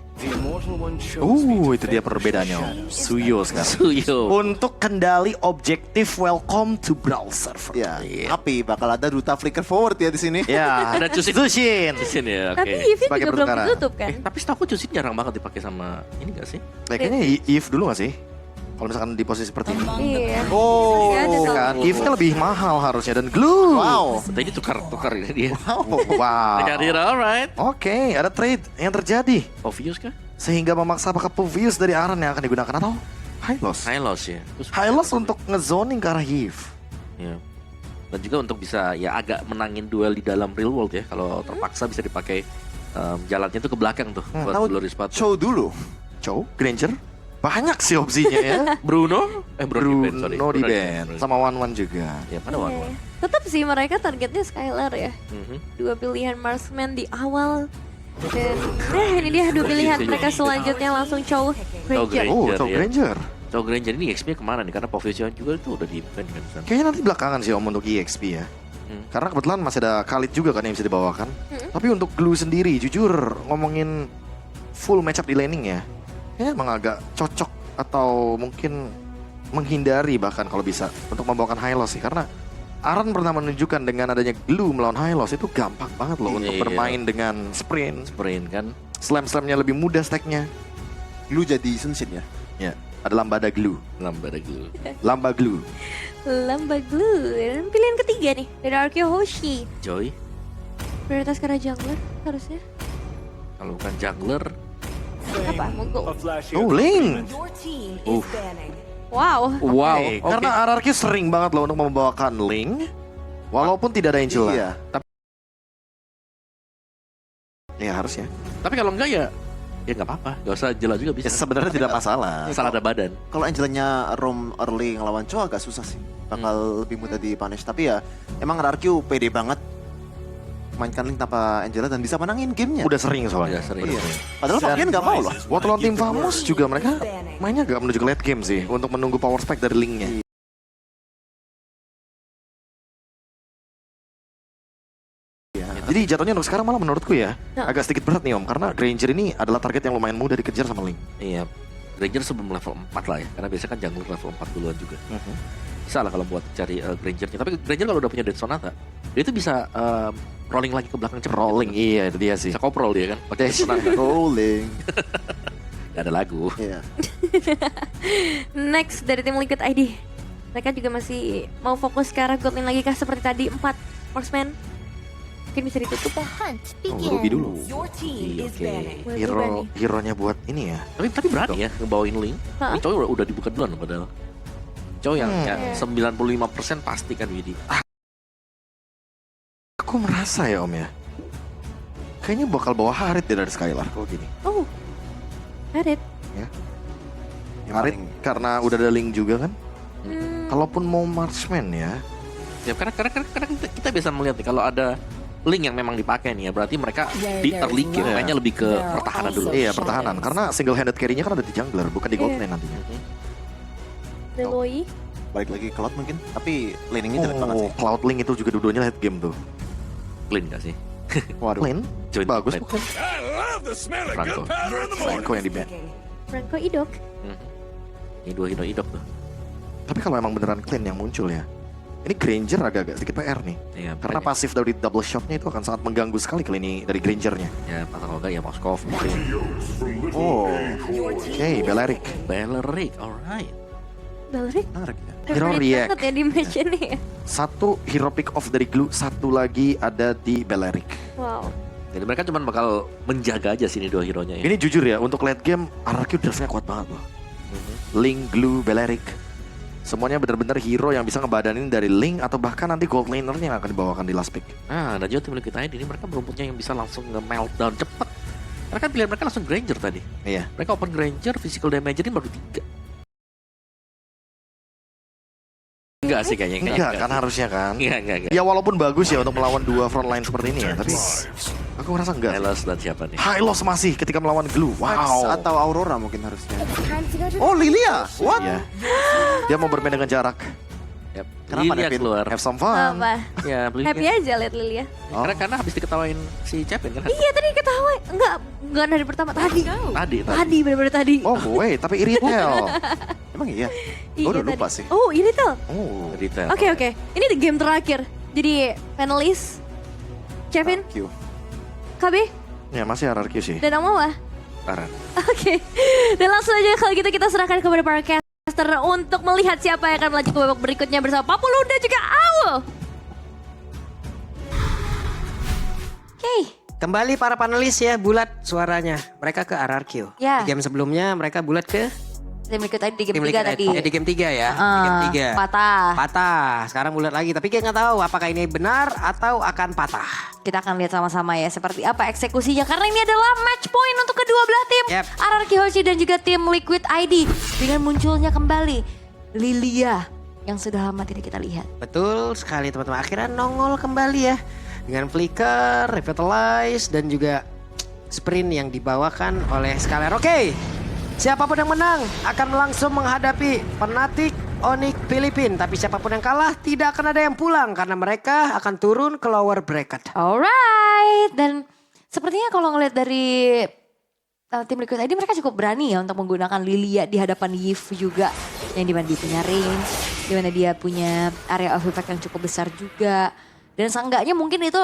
Itu dia perbedaannya, Om. Suyo sekarang. Suyo. Untuk kendali objektif welcome to Brawl Server. Ya, Iya. tapi bakal ada duta flicker forward ya di sini. Ya, Ada Cusin. Zushin. Cusin ya, oke. Tapi Yivin Sebagai juga belum pertukaran. ditutup kan. Tapi setahu aku cusin jarang banget dipakai sama ini gak sih? Kayaknya Eve dulu gak sih? Kalau misalkan di posisi seperti ini. Iya. Oh, Iya, ada tuh. Kan, Eve-nya lebih mahal harusnya dan Glue. wow. Tadi tukar ini dia. Wow. Cari alright. Oke, ada trade yang terjadi Obvious kah? sehingga memaksa apakah Puvius dari Aran yang akan digunakan atau Hylos. Hylos ya. Terus Hylos untuk ngezoning ke arah Eve. ya. Dan juga untuk bisa ya agak menangin duel di dalam real world ya. Kalau terpaksa bisa dipakai jalannya tuh ke belakang tuh buat Tahu glory spot. show dulu. Chow, Granger. Banyak sih opsinya ya. Bruno? Bruno di band, sorry. Bruno di Bruno band. Sama One juga. Ya, pada one. Tetap sih mereka targetnya Skylar ya. Mhm. Dua pilihan marksman di awal. Dan ini dia dua pilihan mereka selanjutnya langsung Chow Granger. Oh, Granger, Chow ya. Granger. Chow Granger ini XP kemana nih? Karena Povision juga itu udah di band kan. San. Kayaknya nanti belakangan sih Om untuk EXP ya. Karena kebetulan masih ada Khalid juga kan yang bisa dibawakan. Tapi untuk Glue sendiri, jujur ngomongin full matchup di laning ya, kayaknya emang agak cocok atau mungkin menghindari bahkan kalau bisa untuk membawakan Hylos sih. Karena Aran pernah menunjukkan dengan adanya Glue melawan Hylos itu gampang banget loh untuk Iya. bermain dengan sprint. Sprint kan. Slam-slamnya lebih mudah stacknya. Lu jadi Sunshin ya? Ya, ada Lambada Glue. Lambat dulu. Lamba Glue. Lamba Glue. Dan pilihan ketiga nih dari Arkeo Hoshi. Joy. Prioritas karena jungler harusnya. Kalau bukan jungler. Apa? Monggo. Oh, Ling. Wow. Wow. Oke, karena RRQ sering banget loh untuk membawakan Ling, walaupun tidak ada Angela. Iya. Tapi ya harusnya. Tapi kalau enggak ya ya nggak apa-apa, nggak usah Angela juga Ya, bisa. sebenarnya tidak masalah. Asal ada badan. Kalau Angelanya roam early ngelawan Cho agak susah sih. Bakal lebih mudah di punish. Tapi ya emang RRQ pede banget mainkan Link tanpa Angela dan bisa menangin gamenya. Udah sering soalnya. Udah sering. Iya. Padahal Fabian nggak mau loh. Waktu lawan tim Famous juga mereka mainnya gak menuju ke late game sih untuk menunggu power spike dari Linknya. Jadi jatuhnya untuk sekarang malah menurutku ya agak sedikit berat nih Om, karena Granger ini adalah target yang lumayan mudah dikejar sama Link. Iya. Granger sebelum level 4 lah ya, karena biasanya kan jungler level 4 duluan juga. Bisa lah kalau buat cari Grangernya. Tapi Granger kalau udah punya Dead Sonata, dia itu bisa rolling lagi ke belakang cepat. Rolling, iya itu dia sih. Bisa koprol dia kan. Pakai Dead Sonata. Rolling. Gak ada lagu. Iya. Next dari tim Liquid ID. Mereka juga masih mau fokus ke arah gold lane lagi kah seperti tadi 4 marksman. Mungkin bisa ditutup. Oh, Ruby dulu. Iya, oke. Hero-nya buat ini ya. Tapi berani ya ngebawain Link. Hah? Ini cowok udah dibuka duluan loh padahal. Cowok yang 95% pasti kan Widi. Aku merasa ya Om ya, kayaknya bakal bawa Harit deh dari Skylar kalau gini. Oh, Harit. Yang Harit paling- karena udah ada Link juga kan. Hmm, Kalaupun mau marksman ya, Ya karena kita bisa melihat nih kalau ada Link yang memang dipakai nih ya, berarti mereka di early game mainnya lebih ke pertahanan dulu. iya pertahanan. Karena single handed carry-nya kan ada di jungler, bukan di gold lane nantinya. Deloy. Balik lagi Cloud mungkin. Tapi laningnya jelek banget Oh, sih. Cloud Link itu juga dua-duanya late game tuh. Clean gak sih? Waduh. Lane Join bagus lane. bukan? Franco. Franco yang di ban. Franco Idok. Ini dua hero idok tuh. Tapi kalau emang beneran clean yang muncul ya, ini Granger agak-agak sedikit PR nih. Iya, Karena makanya. pasif dari double shotnya itu akan sangat mengganggu sekali kali ini dari Grangernya. Ya atau enggak ya Moskov mungkin. Oh, Oke, Balearic. Balearic, alright. Balearic. menarik ya. Hero Favorite react. banget ya di match ini ya. Satu hero pick off dari Glue, satu lagi ada di Balearic. Wow. Jadi mereka cuma bakal menjaga aja sini dua hero-nya ya. Ini jujur ya, untuk late game RRQ draftnya kuat banget loh. Link, Glue, Balearic. Semuanya benar-benar hero yang bisa ngebadanin dari Link atau bahkan nanti gold laner-nya yang akan dibawakan di last pick. Nah, dan juga tim Liquid ID ini mereka berumputnya yang bisa langsung nge-meltdown cepet. Karena kan pilihan mereka langsung Granger tadi. Iya. Mereka open Granger, physical damage ini baru 3. Enggak sih kayaknya. Enggak kan harusnya kan. Enggak. Ya walaupun bagus ya untuk melawan dua frontline seperti ini ya, tapi aku ngerasa enggak. Hylos dan siapa nih? Hylos masih ketika melawan Glue. Max Wow. atau Aurora mungkin harusnya. Oh, Lilia. What? Ya. Dia mau bermain dengan jarak. Yap. Kenapa Lilia Nevin? keluar. Have some fun. Apa? Ya, Happy aja liat Lilia. Karena habis diketawain si Chapin kan. Iya tadi ketawa. Enggak dari pertama tadi. Tadi. Bener-bener tadi. Oh wait, tapi Iritel. Emang iya? Iya, Gue udah tadi. lupa sih. Oh ini tuh. Oh. Detail. Oke. Ini the game terakhir. Jadi panelis Kevin, Q. KB, Ya masih RRQ sih. dan Amawa. Parah. Oke. Dan langsung aja kalau gitu kita serahkan kepada para caster untuk melihat siapa yang akan melaju ke babak berikutnya bersama Papulu dan juga Awu. Oke. Kembali para panelis ya, bulat suaranya. Mereka ke RRQ. Ya. Di game sebelumnya mereka bulat ke Tim Liquid ID di game tim 3 Liquid tadi. ID. Di game 3 ya. Di game 3. Patah. Patah. Sekarang bulat lagi. Tapi kita nggak tahu apakah ini benar atau akan patah. Kita akan lihat sama-sama ya seperti apa eksekusinya. Karena ini adalah match point untuk kedua belah tim. Yep. RRQ Hoshi dan juga tim Liquid ID. Dengan munculnya kembali Lilia yang sudah lama tidak kita lihat. Betul sekali teman-teman. Akhirnya nongol kembali ya. Dengan flicker, revitalize, dan juga sprint yang dibawakan oleh Scalar. Oke, siapapun yang menang akan langsung menghadapi Fnatic Onyx Filipin. Tapi siapapun yang kalah tidak akan ada yang pulang. Karena mereka akan turun ke lower bracket. Alright. Dan sepertinya kalau ngelihat dari tim Liquid ID mereka cukup berani ya untuk menggunakan Lilia di hadapan Yif juga. Yang dimana dia punya range, dimana dia punya area of effect yang cukup besar juga. Dan seenggaknya mungkin itu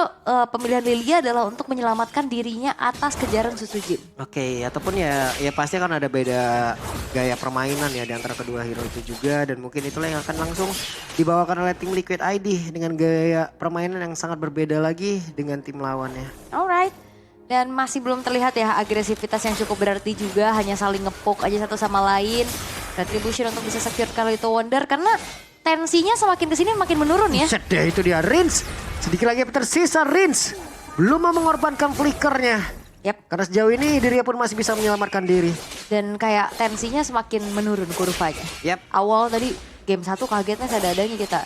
pemilihan Lilia adalah untuk menyelamatkan dirinya atas kejaran Susujin. Oke, ataupun ya pasti akan ada beda gaya permainan ya di antara kedua hero itu juga. Dan mungkin itulah yang akan langsung dibawakan oleh tim Liquid ID dengan gaya permainan yang sangat berbeda lagi dengan tim lawannya. Alright. Dan masih belum terlihat ya agresivitas yang cukup berarti juga. Hanya saling ngepoke aja satu sama lain. Retribution untuk bisa secure kalau itu Wonder. Karena tensinya semakin kesini makin menurun ya. Buset deh, itu dia Rins. Sedikit lagi tersisa Rins. Belum mau mengorbankan flickernya. Yap. Karena sejauh ini dirinya pun masih bisa menyelamatkan diri. Dan kayak tensinya semakin menurun kurvanya. Yap. Awal tadi game 1 kagetnya seadanya kita.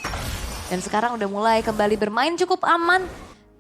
Dan sekarang udah mulai kembali bermain cukup aman.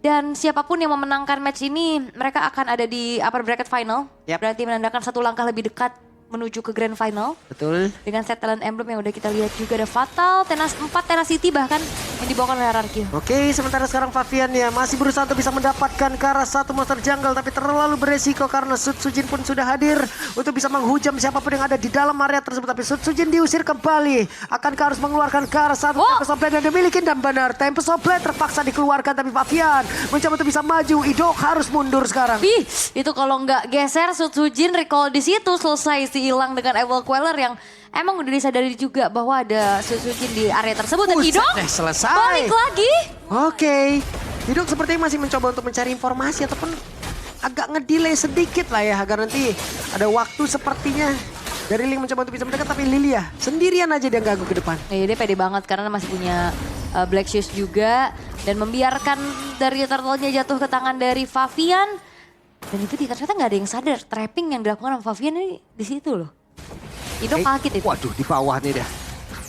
Dan siapapun yang memenangkan match ini, mereka akan ada di upper bracket final. Yap. Berarti menandakan satu langkah lebih dekat menuju ke grand final. Betul. Dengan set talent emblem yang udah kita lihat juga ada Fatal, 4 Tenacity bahkan yang dibawakan oleh RRQ. Oke, sementara sekarang Favian ya masih berusaha untuk bisa mendapatkan ke arah satu monster jungle, tapi terlalu beresiko karena Sud Sujin pun sudah hadir untuk bisa menghujam siapapun yang ada di dalam area tersebut. Tapi Sud Sujin diusir kembali. Akankah harus mengeluarkan ke arah satu Tempest of Blade yang dimiliki, dan benar Tempest of Blade terpaksa dikeluarkan, tapi Favian mencoba untuk bisa maju. Idok harus mundur sekarang. Ih, itu kalau nggak geser Sud Sujin recall di situ selesai sih, hilang dengan Evil Queller yang emang udah disadari juga bahwa ada Sud Sujin di area tersebut. Dan Buset Idok deh, selesai. balik lagi. Oke, Idok sepertinya masih mencoba untuk mencari informasi ataupun agak ngedelay sedikit lah ya, agar nanti ada waktu sepertinya dari Link mencoba untuk bisa mendekat, tapi Lilia sendirian aja dia ganggu ke depan. Ya, dia pede banget karena masih punya Black Shoes juga dan membiarkan dari turtle-nya jatuh ke tangan dari Favian. Dan itu ternyata nggak ada yang sadar trapping yang dilakukan sama Favian ini di situ loh. Idok kaget itu. Waduh, di bawah nih dah.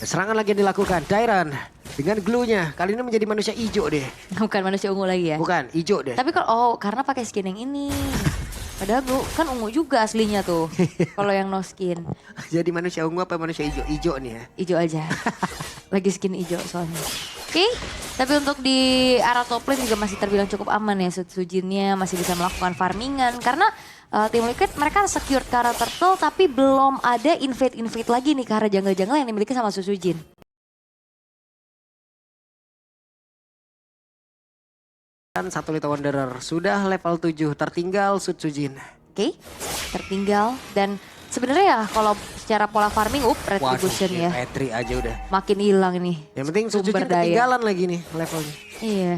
Serangan lagi yang dilakukan Dairan dengan glue-nya. Kali ini menjadi manusia hijau deh. Bukan manusia ungu lagi ya. Bukan, hijau deh. Tapi kalau karena pakai skin yang ini. Padahal kan ungu juga aslinya tuh. Kalau yang no skin. Jadi manusia ungu apa manusia hijau? Hijau nih ya. Hijau aja. Lagi skin hijau soalnya. Oke, tapi untuk di arah top lane juga masih terbilang cukup aman ya. Sud Sujinnya masih bisa melakukan farmingan. Karena tim Liquid mereka secure ke arah turtle, tapi belum ada invade lagi nih ke arah jungle-jungle yang dimiliki sama Sud Sujin. Dan satu Little Wanderer sudah level 7, tertinggal Sud Sujin. Oke, tertinggal dan sebenarnya ya kalau secara pola farming retribution ya. Petri aja udah. Makin hilang nih. Yang penting Sud sumber Sujin daya. ketinggalan lagi nih levelnya. Iya.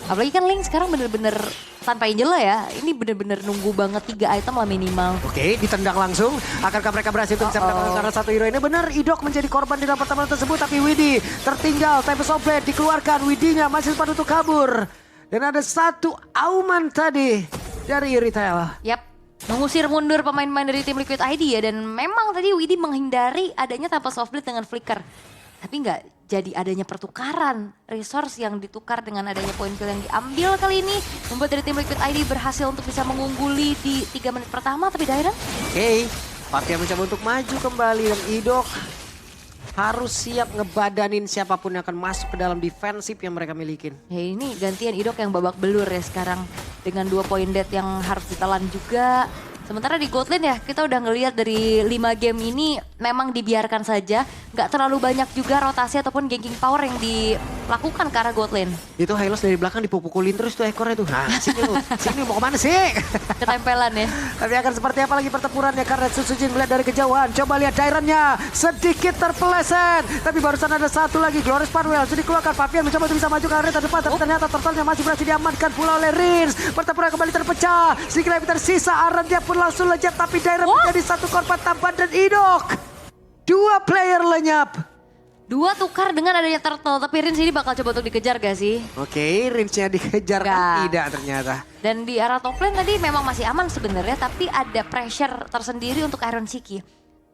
Apalagi kan Link sekarang bener-bener tanpa Angela ya. Ini bener-bener nunggu banget 3 item lah minimal. Oke, ditendang langsung. Akankah mereka berhasil untuk bisa mendapatkan karena satu hero ini? Benar, Idok menjadi korban di dalam pertemuan tersebut. Tapi Widi tertinggal. Tempest of Blade dikeluarkan. Widinya masih sempat untuk kabur. Dan ada satu auman tadi dari Retail. Yap, mengusir mundur pemain-pemain dari tim Liquid ID ya. Dan memang tadi Widi menghindari adanya Tempest of Blade dengan Flicker. Tapi nggak jadi adanya pertukaran resource yang ditukar dengan adanya poin kill yang diambil kali ini. Membuat dari tim Liquid ID berhasil untuk bisa mengungguli di 3 menit pertama. Tapi Dairan? Oke, Favian mencoba untuk maju kembali. Dan Idok harus siap ngebadanin siapapun yang akan masuk ke dalam defensif yang mereka milikin. Ya ini gantian Idok yang babak belur ya sekarang. Dengan 2 poin dead yang harus ditelan juga. Sementara di God Lane ya kita udah ngelihat dari 5 game ini memang dibiarkan saja. Gak terlalu banyak juga rotasi ataupun ganking power yang dilakukan ke arah God Lane. Itu Hylos dari belakang dipukul-pukulin terus tuh ekornya tuh. Nah sini lu, sini mau kemana sih? Ketempelan ya. Tapi akan seperti apa lagi pertempurannya karena Sud Sujin melihat dari kejauhan. Coba lihat Dairannya sedikit terpeleset. Tapi barusan ada satu lagi Glorious Farewell sudah dikeluarkan. Favian mencoba untuk bisa maju ke area terdepan. Tapi ternyata turtle-nya masih berhasil diamankan pula oleh Rins. Pertempuran kembali terpecah. Sedikit lebih tersisa. Aran dia pun langsung lenyap. Tapi Dairan menjadi satu korban tambahan dan Idok. 2 player lenyap. 2 tukar dengan adanya turtle. Tapi Rins ini bakal coba untuk dikejar gak sih? Oke, Rinsnya dikejar kan Nggak. tidak ternyata. Dan di arah top lane tadi memang masih aman sebenarnya. Tapi ada pressure tersendiri untuk Iron Shiki.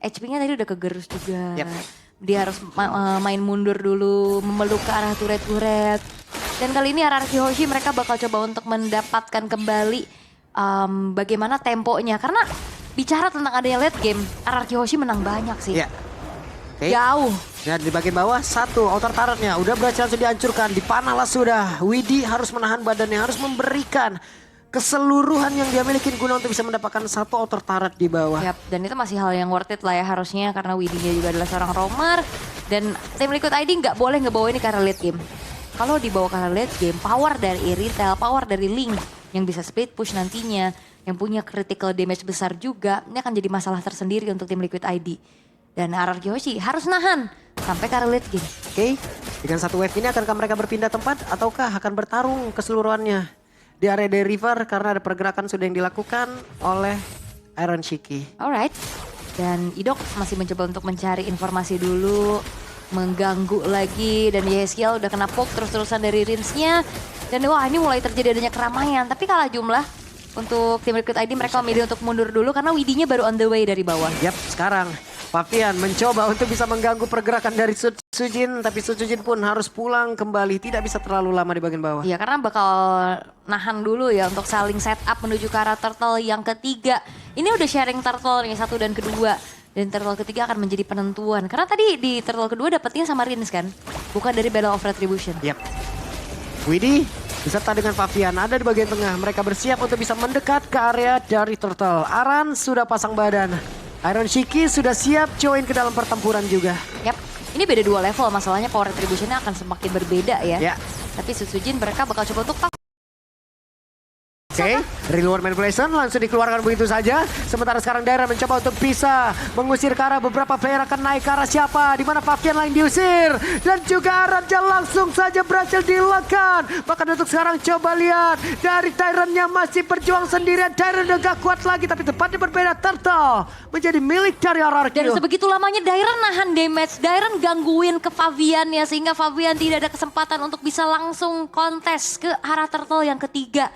HP-nya tadi udah kegerus juga. Yap. Dia harus main mundur dulu. Memeluk ke arah turret-turret. Dan kali ini RRQ Hoshi mereka bakal coba untuk mendapatkan kembali bagaimana temponya. Karena bicara tentang adanya late game, RRQ Hoshi menang banyak sih. Iya. Oke. Jauh. Nah di bagian bawah satu outer turretnya udah berhasil langsung dihancurkan. Dipanah lah sudah. Widi harus menahan badannya, harus memberikan keseluruhan yang dia miliki guna untuk bisa mendapatkan satu outer turret di bawah. Yap, dan itu masih hal yang worth it lah ya harusnya. Karena Widinya juga adalah seorang roamer. Dan tim Liquid ID nggak boleh ngebawa ini karena late game. Kalau dibawa karena late game, power dari Retail, power dari Link yang bisa split push nantinya, yang punya critical damage besar juga, ini akan jadi masalah tersendiri untuk tim Liquid ID. Dan RRQ Hoshi harus nahan sampai ke arah late game. Oke, dengan satu wave ini akankah mereka berpindah tempat ataukah akan bertarung keseluruhannya di area dari river karena ada pergerakan sudah yang dilakukan oleh Iron Shiki. Alright, dan Idok masih mencoba untuk mencari informasi dulu, mengganggu lagi, dan Yeskiel udah kena poke terus-terusan dari Rinsnya. Dan wah ini mulai terjadi adanya keramaian, tapi kalah jumlah untuk tim Liquid ID mereka memilih untuk mundur dulu karena Widinya baru on the way dari bawah. Yap, sekarang Favian mencoba untuk bisa mengganggu pergerakan dari Sujin, tapi Sujin pun harus pulang kembali, tidak bisa terlalu lama di bagian bawah. Ya karena bakal nahan dulu ya untuk saling setup menuju ke arah turtle yang ketiga. Ini udah sharing turtle nih 1 dan kedua. Dan turtle ketiga akan menjadi penentuan. Karena tadi di turtle kedua dapetnya sama Rins kan? Bukan dari Battle of Retribution. Yap. Widi beserta dengan Favian ada di bagian tengah. Mereka bersiap untuk bisa mendekat ke area dari turtle. Aran sudah pasang badan. Iron Shiki sudah siap join ke dalam pertempuran juga. Yap. Ini beda 2 level, masalahnya power retributionnya akan semakin berbeda ya. Ya. Tapi Sujin mereka bakal coba untuk Oke, reward manipulation langsung dikeluarkan begitu saja. Sementara sekarang Daira mencoba untuk bisa mengusir ke arah beberapa player akan naik ke arah siapa. Di mana Favian lain diusir. Dan juga Raja langsung saja berhasil dilekan. Bahkan untuk sekarang coba lihat. Dari Tyrant-nya masih berjuang sendirian. Tyrant udah gak kuat lagi tapi tempatnya berbeda. Turtle menjadi milik dari RRQ. dan sebegitu lamanya Dairon nahan damage. Dairon gangguin ke Favian ya sehingga Favian tidak ada kesempatan untuk bisa langsung kontes ke arah turtle yang ketiga.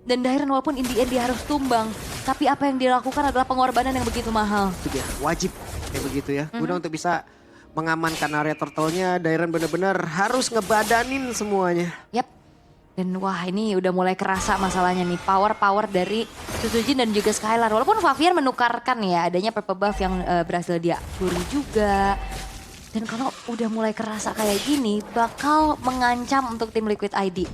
Dan Dairon walaupun in the end dia harus tumbang, tapi apa yang dilakukan adalah pengorbanan yang begitu mahal. Itu dia, wajib kayak begitu ya. Guna untuk bisa mengamankan area turtle-nya, Dairon benar-benar harus ngebadanin semuanya. Yap. Dan wah ini udah mulai kerasa masalahnya nih. Power dari Sujin dan juga Skylar. Walaupun Favian menukarkan ya adanya purple buff yang berhasil dia curi juga. Dan kalau udah mulai kerasa kayak gini bakal mengancam untuk tim Liquid ID.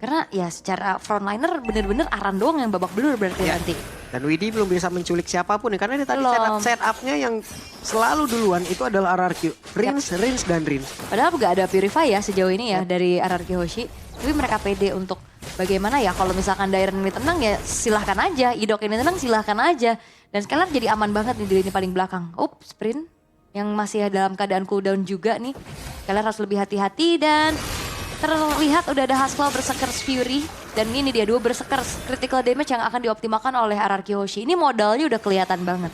Karena ya secara frontliner bener-bener Aran doang yang babak belur berarti Ya. nanti. Dan Widi belum bisa menculik siapapun ya. Karena dia tadi Belum. setup-nya yang selalu duluan itu adalah RRQ. Rins, dan Rins. Padahal gak ada Purify ya sejauh ini ya dari RRQ Hoshi. Tapi mereka pede untuk bagaimana ya kalau misalkan Dairon ini tenang ya silahkan aja. Idok ini tenang silahkan aja. Dan Skylar jadi aman banget nih di lini paling belakang. Sprint yang masih dalam keadaan cooldown juga nih. Skylar harus lebih hati-hati dan terlihat udah ada Haskell Berserker's Fury. Dan ini dia 2 Berserker's critical damage yang akan dioptimalkan oleh RRQ Hoshi. Ini modalnya udah kelihatan banget.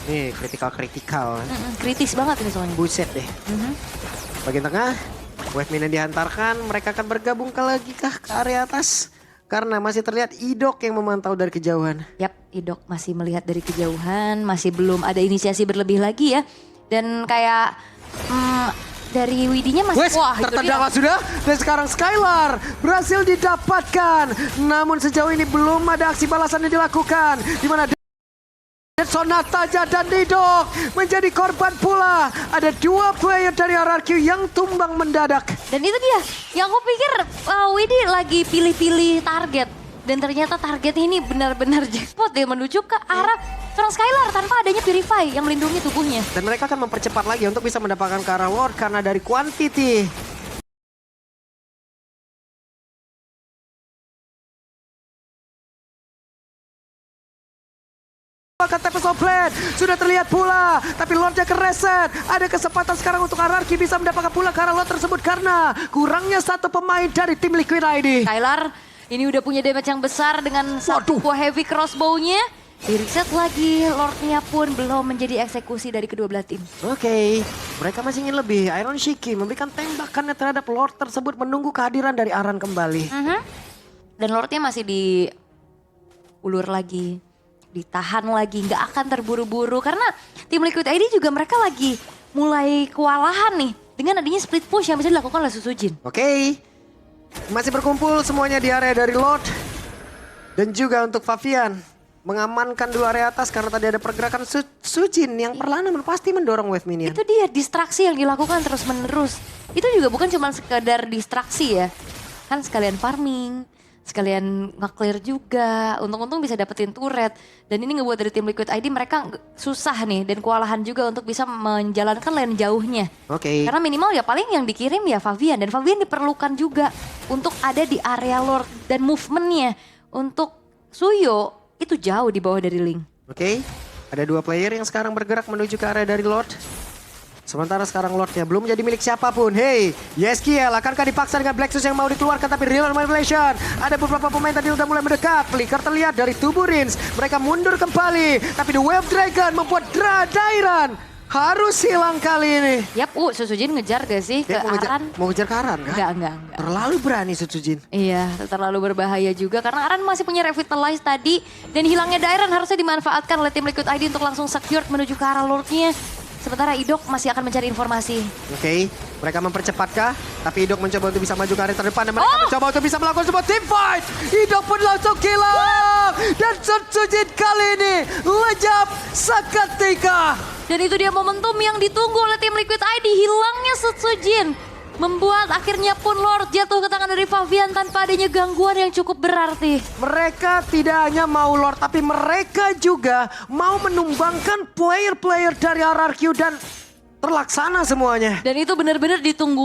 Nih kritikal. Kritis banget ini soalnya. Buset deh. Bagian tengah, Wave Minion dihantarkan. Mereka akan bergabung ke area atas. Karena masih terlihat Idok yang memantau dari kejauhan. Yap, Idok masih melihat dari kejauhan. Masih belum ada inisiasi berlebih lagi ya. Dan kayak dari Widinya masih Wes, wah itu dia. tertendanglah sudah. Dan sekarang Skylar berhasil didapatkan. Namun sejauh ini belum ada aksi balasan yang dilakukan. Di mana Sonataja dan Idok menjadi korban pula. Ada 2 player dari RRQ yang tumbang mendadak. Dan itu dia, yang aku pikir Widi lagi pilih-pilih target. Dan ternyata target ini benar-benar jackpot dia menuju ke arah seorang Skylar tanpa adanya Purify yang melindungi tubuhnya. Dan mereka akan mempercepat lagi untuk bisa mendapatkan ke arah Lord karena dari quantity. Bahkan Tempest of Blade sudah terlihat pula. Tapi Lordnya kereset. Ada kesempatan sekarang untuk RRQ bisa mendapatkan pula ke arah Lord tersebut. Karena kurangnya 1 pemain dari tim Liquid ID. Skylar ini udah punya damage yang besar dengan satu buah heavy crossbow-nya. Di reset lagi, Lordnya pun belum menjadi eksekusi dari kedua belah tim. Oke, mereka masih ingin lebih. Iron Shiki memberikan tembakannya terhadap Lord tersebut menunggu kehadiran dari Aran kembali. Dan Lordnya masih diulur lagi, ditahan lagi, nggak akan terburu-buru. Karena tim Liquid ID juga mereka lagi mulai kewalahan nih. Dengan adanya split push yang bisa dilakukan oleh Sujin. Oke, masih berkumpul semuanya di area dari Lord. Dan juga untuk Favian mengamankan 2 area atas karena tadi ada pergerakan Sujin yang perlahan pasti mendorong Wave Minion. Itu dia distraksi yang dilakukan terus-menerus. Itu juga bukan cuma sekedar distraksi ya. Kan sekalian farming, sekalian nge-clear juga. Untung-untung bisa dapetin turret. Dan ini ngebuat dari tim Liquid ID mereka susah nih dan kewalahan juga untuk bisa menjalankan lane jauhnya. Oke. Karena minimal ya paling yang dikirim ya Favian. Dan Favian diperlukan juga untuk ada di area Lord. Dan movementnya untuk Suyo itu jauh di bawah dari Ling. Oke, ada 2 player yang sekarang bergerak menuju ke area dari Lord. Sementara sekarang Lordnya belum menjadi milik siapapun. Hey, Yeskiel akankah dipaksa dengan Black Sus yang mau dikeluarkan tapi real manipulation. Ada beberapa pemain tadi udah mulai mendekat. Flicker terlihat dari tubuh Rins. Mereka mundur kembali. Tapi The Wave Dragon membuat Dairon harus hilang kali ini. Yap, Suzujin ngejar gak sih ke Dia Aran? mau ngejar ke Aran kan? Enggak. Terlalu berani Sujin. Iya, terlalu berbahaya juga karena Aran masih punya Revitalize tadi. Dan hilangnya Dairon harusnya dimanfaatkan oleh tim Liquid ID untuk langsung secure menuju ke arah Lordnya. Sementara Idok masih akan mencari informasi. Oke, mereka mempercepatkah? Tapi Idok mencoba untuk bisa maju ke area terdepan dan mereka mencoba untuk bisa melakukan sebuah team fight. Idok pun langsung hilang. Dan Sujin kali ini lejap seketika. Dan itu dia momentum yang ditunggu oleh tim Liquid ID. Hilangnya Sujin membuat akhirnya pun Lord jatuh ke tangan dari Fabian tanpa adanya gangguan yang cukup berarti. Mereka tidak hanya mau Lord, tapi mereka juga mau menumbangkan player-player dari RRQ dan terlaksana semuanya. Dan itu benar-benar ditunggu